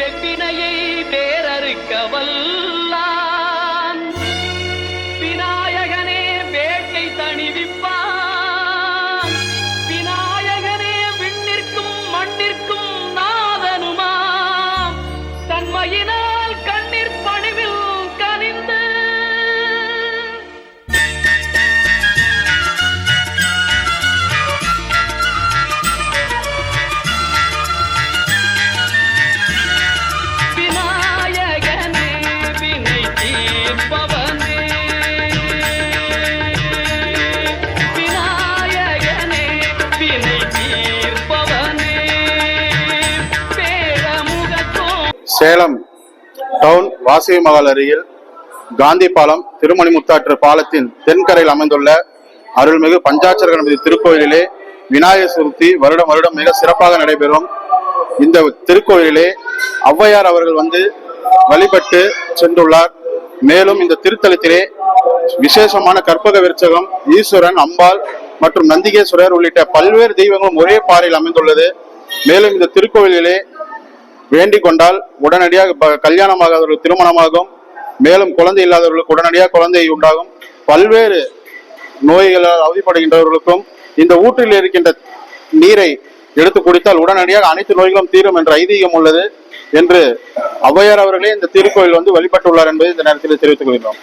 வெப்பினையை வேறறுக்க வல்லான் விநாயகனே வேட்டை தணிவிப்பான் விநாயகனே விண்ணிற்கும் மண்ணிற்கும் நாதனுமாம் தன்மையினால் கண்ணீர் பணிவில் கனிந்து சேலம் டவுன் வாசவி மகால் அருகில் காந்தி பாலம் திருமணி முத்தாற்று பாலத்தின் தென்கரையில் அமைந்துள்ள அருள்மிகு பஞ்சாட்சர கணபதி திருக்கோயிலிலே விநாயகர் சதுர்த்தி வருடம் வருடம் மிக சிறப்பாக நடைபெறும். இந்த திருக்கோயிலிலே ஔவையார் அவர்கள் வழிபட்டு சென்றுள்ளார். மேலும் இந்த திருத்தலத்திலே விசேஷமான கற்பக விருட்சகம், ஈஸ்வரன், அம்பாள் மற்றும் நந்திகேஸ்வரர் உள்ளிட்ட பல்வேறு தெய்வங்களும் ஒரே பாறையில் அமைந்துள்ளது. மேலும் இந்த திருக்கோயிலிலே வேண்டிக் கொண்டால் உடனடியாக கல்யாணமாகாதவர்கள் திருமணமாகும். மேலும் குழந்தை இல்லாதவர்களுக்கு உடனடியாக குழந்தை உண்டாகும். பல்வேறு நோய்களால் அவதிப்படுகின்றவர்களுக்கும் இந்த ஊற்றில் இருக்கின்ற நீரை எடுத்து குடித்தால் உடனடியாக அனைத்து நோய்களும் தீரும் என்ற ஐதீகம் உள்ளது என்று ஔவையார் அவர்களே இந்த திருக்கோயில் வழிபட்டுள்ளார் என்பதை இந்த நேரத்தில் தெரிவித்துக் கொள்கிறோம்.